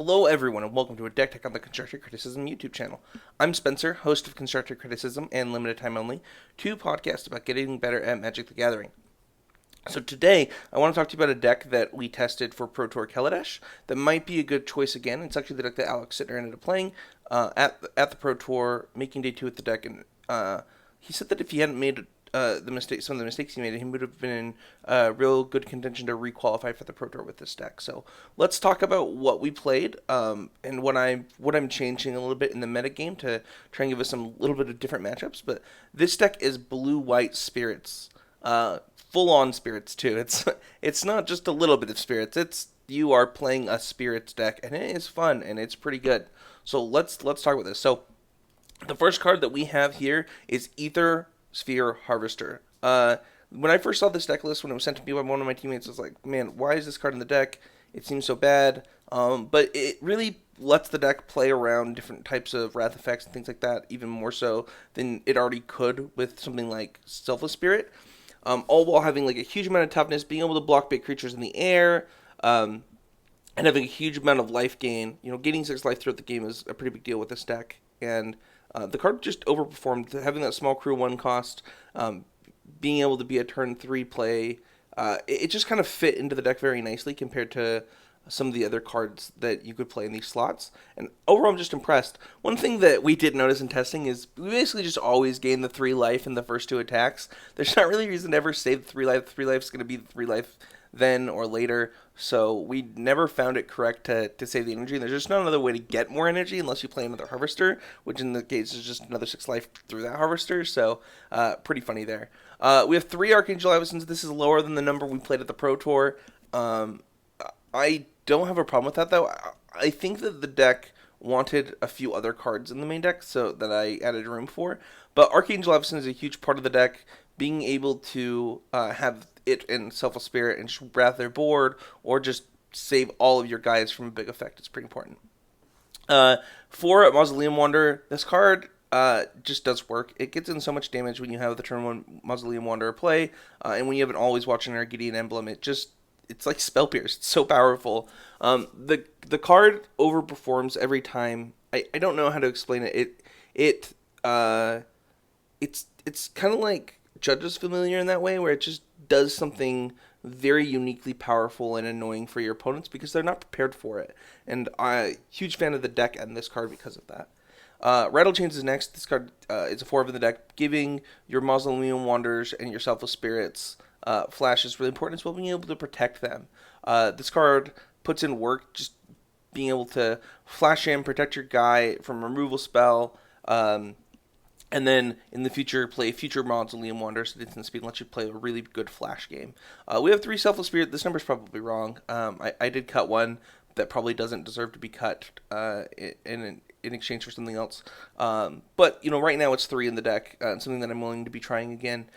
Hello everyone and welcome to a Deck Tech on the Constructed Criticism YouTube channel. I'm Spencer, host of Constructed Criticism and Limited Time Only, two podcasts about getting better at Magic the Gathering. So today, I want to talk to you about a deck that we tested for Pro Tour Kaladesh that might be a good choice again. It's actually the deck that Alex Sittner ended up playing at the Pro Tour, making day 2 with the deck, and he said that if he hadn't made some of the mistakes he made, he would have been in real good contention to requalify for the Pro Tour with this deck. So let's talk about what we played and what I'm changing a little bit in the metagame to try and give us some little bit of different matchups. But this deck is blue-white spirits, full-on spirits too. It's not just a little bit of spirits. You are playing a spirits deck, and it is fun and it's pretty good. So let's talk about this. So the first card that we have here is Aethersphere Harvester. When I first saw this deck list, when it was sent to me by one of my teammates, I was like, man, why is this card in the deck? It seems so bad. But it really lets the deck play around different types of wrath effects and things like that, even more so than it already could with something like Selfless Spirit. All while having like a huge amount of toughness, being able to block big creatures in the air, and having a huge amount of life gain. Gaining 6 life throughout the game is a pretty big deal with this deck, and the card just overperformed. Having that small crew 1 cost, being able to be a turn 3 play, it just kind of fit into the deck very nicely compared to some of the other cards that you could play in these slots. And overall, I'm just impressed. One thing that we did notice in testing is we basically just always gain the 3 life in the first 2 attacks. There's not really a reason to ever save the 3 life. 3 life is going to be the 3 life then or later, so we never found it correct to save the energy. There's just not another way to get more energy unless you play another Harvester, which in the case is just another 6 life through that Harvester, so pretty funny there. We have 3 Archangel Avacyns. This is lower than the number we played at the Pro Tour. I don't have a problem with that, though. I think that the deck wanted a few other cards in the main deck, so that I added room for, but Archangel Avacyn is a huge part of the deck. Being able to have it in Selfless Spirit and just wrath their board, or just save all of your guys from a big effect is pretty important. For Mausoleum Wanderer, this card just does work. It gets in so much damage when you have the turn 1 Mausoleum Wanderer play, and when you have an always watching our Gideon emblem, it's like Spell Pierce. It's so powerful. The card overperforms every time. I don't know how to explain it. It's kind of like Judge's Familiar in that way, where it just does something very uniquely powerful and annoying for your opponents because they're not prepared for it. And I'm a huge fan of the deck and this card because of that. Rattlechains is next. This card is a 4 in the deck, giving your Mausoleum Wanderers and your Selfless Spirits flash is really important as well, being able to protect them. This card puts in work, just being able to flash in, protect your guy from a removal spell, and then in the future play future Mausoleum Wanderers at instant speed and let you play a really good flash game. We have 3 Selfless Spirit. This number's probably wrong. I did cut one that probably doesn't deserve to be cut in exchange for something else. But right now it's 3 in the deck, something that I'm willing to be trying again.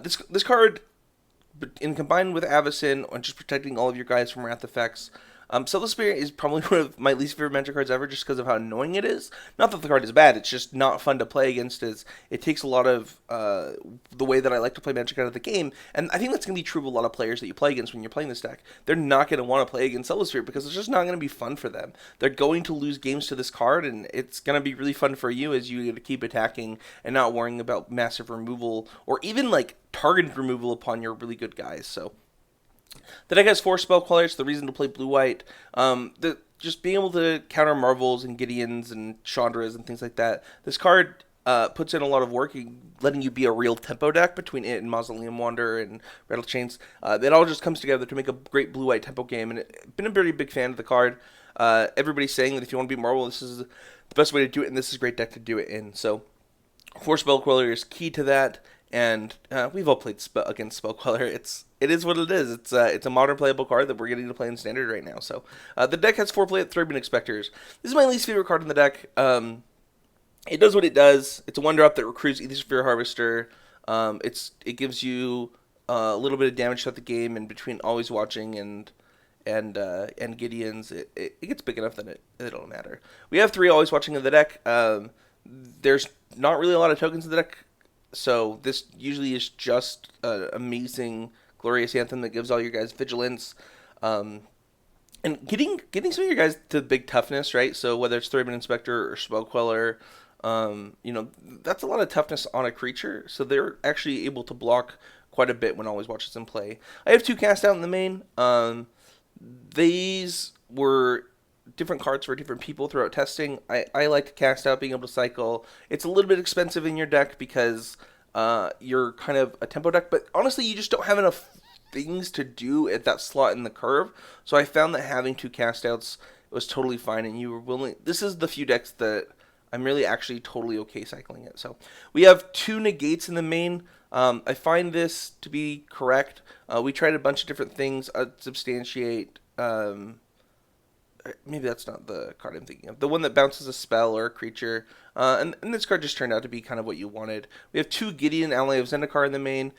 This card, combined with Avacyn and just protecting all of your guys from wrath effects, Selfless Spirit is probably one of my least favorite Magic cards ever, just because of how annoying it is. Not that the card is bad, it's just not fun to play against. It takes a lot of the way that I like to play Magic out of the game, and I think that's going to be true of a lot of players that you play against when you're playing this deck. They're not going to want to play against Selfless Spirit because it's just not going to be fun for them. They're going to lose games to this card, and it's going to be really fun for you as you keep attacking and not worrying about massive removal, or even like targeted removal upon your really good guys. So the deck has 4 Spell Queller. It's the reason to play blue-white. Just being able to counter Marvels and Gideons and Chandras and things like that. This card puts in a lot of work, letting you be a real tempo deck between it and Mausoleum Wanderer and Rattlechains. It all just comes together to make a great blue-white tempo game, and I've been a very big fan of the card. Everybody's saying that if you want to beat Marvel, this is the best way to do it, and this is a great deck to do it in. So 4 Spell Queller is key to that. And we've all played against Spell Queller. It is what it is. It's a modern playable card that we're getting to play in Standard right now. So the deck has 4 Thraben Inspectors. This is my least favorite card in the deck. It does what it does. It's a 1-drop that recruits Aethersphere Harvester. It gives you a little bit of damage throughout the game, and between Always Watching and Gideons, it gets big enough that it'll matter. We have 3 Always Watching in the deck. There's not really a lot of tokens in the deck. So this usually is just an amazing, glorious anthem that gives all your guys vigilance. And getting some of your guys to big toughness, right? So whether it's Thraben Inspector or Spell Queller, that's a lot of toughness on a creature. So they're actually able to block quite a bit when Always watches them play. I have 2 cast out in the main. These were different cards for different people throughout testing. I like to cast out, being able to cycle. It's a little bit expensive in your deck because you're kind of a tempo deck, but honestly, you just don't have enough things to do at that slot in the curve. So I found that having 2 cast outs was totally fine, and you were willing. This is the few decks that I'm really actually totally okay cycling it. So we have 2 negates in the main. I find this to be correct. We tried a bunch of different things to substantiate. Maybe that's not the card I'm thinking of. The one that bounces a spell or a creature. And this card just turned out to be kind of what you wanted. We have 2 Gideon, ally of Zendikar in the main.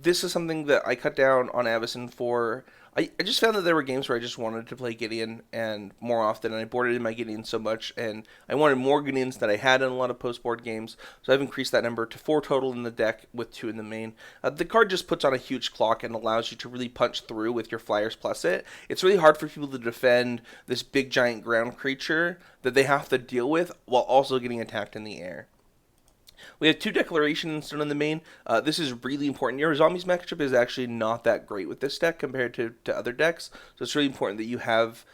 This is something that I cut down on Avacyn for. I just found that there were games where I just wanted to play Gideon and more often, and I boarded in my Gideon so much, and I wanted more Gideons than I had in a lot of post-board games, so I've increased that number to 4 total in the deck with 2 in the main. The card just puts on a huge clock and allows you to really punch through with your flyers plus it. It's really hard for people to defend this big giant ground creature that they have to deal with while also getting attacked in the air. We have 2 declarations still in the main. This is really important. Your zombies matchup is actually not that great with this deck compared to other decks, so it's really important that you have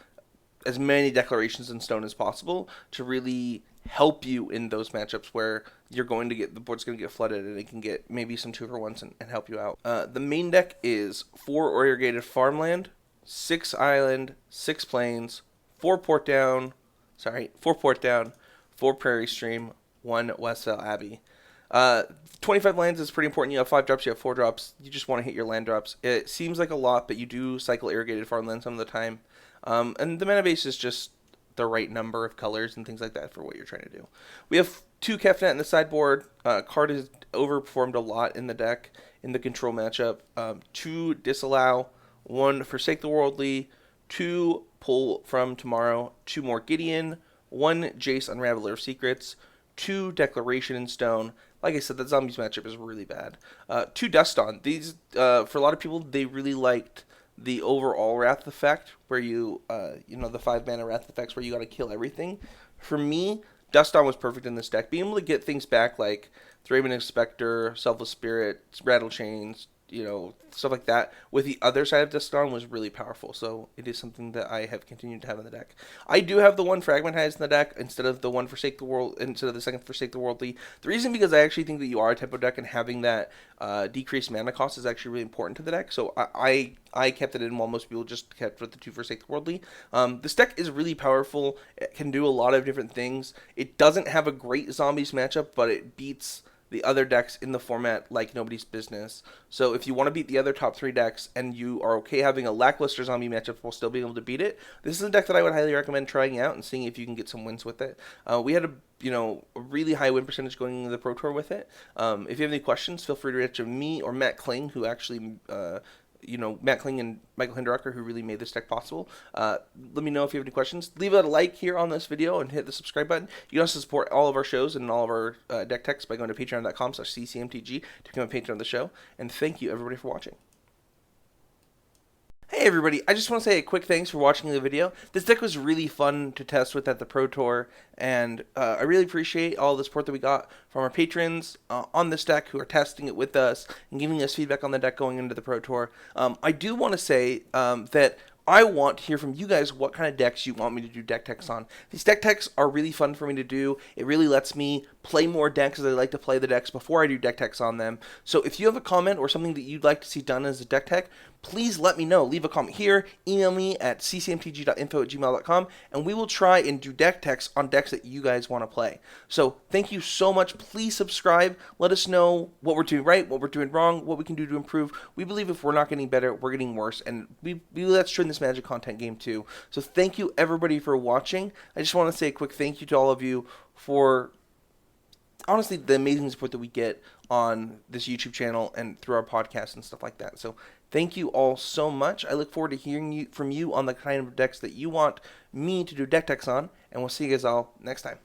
as many declarations in stone as possible to really help you in those matchups where you're going to get, the board's going to get flooded and it can get maybe some 2-for-1s and help you out. The main deck is 4 Irrigated Farmland, 6 Island, 6 Plains, 4 Port Down, 4 Prairie Stream, 1 Westvale Abbey. 25 lands is pretty important. You have 5 drops, you have 4 drops. You just want to hit your land drops. It seems like a lot, but you do cycle Irrigated Farmland some of the time. And the mana base is just the right number of colors and things like that for what you're trying to do. We have 2 Kefnet in the sideboard. Card has overperformed a lot in the deck in the control matchup. 2 Disallow, 1 Forsake the Worldly, 2 Pull from Tomorrow, 2 more Gideon, 1 Jace Unraveler of Secrets, 2 Declaration in Stone. Like I said, the zombies matchup is really bad. 2 Dust on. These, for a lot of people, they really liked the overall Wrath effect, where you, the 5 mana Wrath effects where you gotta kill everything. For me, Dust on was perfect in this deck. Being able to get things back like Thraben Inspector, Selfless Spirit, Rattlechains, stuff like that with the other side of Dust on was really powerful. So it is something that I have continued to have in the deck. I do have the 1 Fragmentize in the deck instead of the 1 Forsake the World, instead of the 2nd Forsake the Worldly. The reason because I actually think that you are a tempo deck and having that decreased mana cost is actually really important to the deck. So I kept it in while most people just kept with the 2 Forsake the Worldly. This deck is really powerful. It can do a lot of different things. It doesn't have a great zombies matchup, but it beats the other decks in the format like nobody's business. So if you want to beat the other top 3 decks and you are okay having a lackluster zombie matchup while still being able to beat it, this is a deck that I would highly recommend trying out and seeing if you can get some wins with it. We had a really high win percentage going into the Pro Tour with it. If you have any questions, feel free to reach out to me or Matt Kling, who actually Matt Kling and Michael Hinderacher, who really made this deck possible. Let me know if you have any questions. Leave a like here on this video and hit the subscribe button. You can also support all of our shows and all of our deck techs by going to patreon.com/ccmtg to become a patron of the show. And thank you, everybody, for watching. Hey everybody, I just want to say a quick thanks for watching the video. This deck was really fun to test with at the Pro Tour, and I really appreciate all the support that we got from our patrons on this deck who are testing it with us and giving us feedback on the deck going into the Pro Tour. I do want to say that I want to hear from you guys what kind of decks you want me to do deck techs on. These deck techs are really fun for me to do. It really lets me play more decks as I like to play the decks before I do deck techs on them. So if you have a comment or something that you'd like to see done as a deck tech, please let me know. Leave a comment here, email me at ccmtg.info@gmail.com, and we will try and do deck techs on decks that you guys want to play. So thank you so much. Please subscribe. Let us know what we're doing right, what we're doing wrong, what we can do to improve. We believe if we're not getting better, we're getting worse, and that's true in this Magic content game too. So thank you everybody for watching. I just want to say a quick thank you to all of you for honestly the amazing support that we get on this YouTube channel and through our podcast and stuff like that. So thank you all so much. I look forward to hearing from you on the kind of decks that you want me to do deck techs on, and we'll see you guys all next time.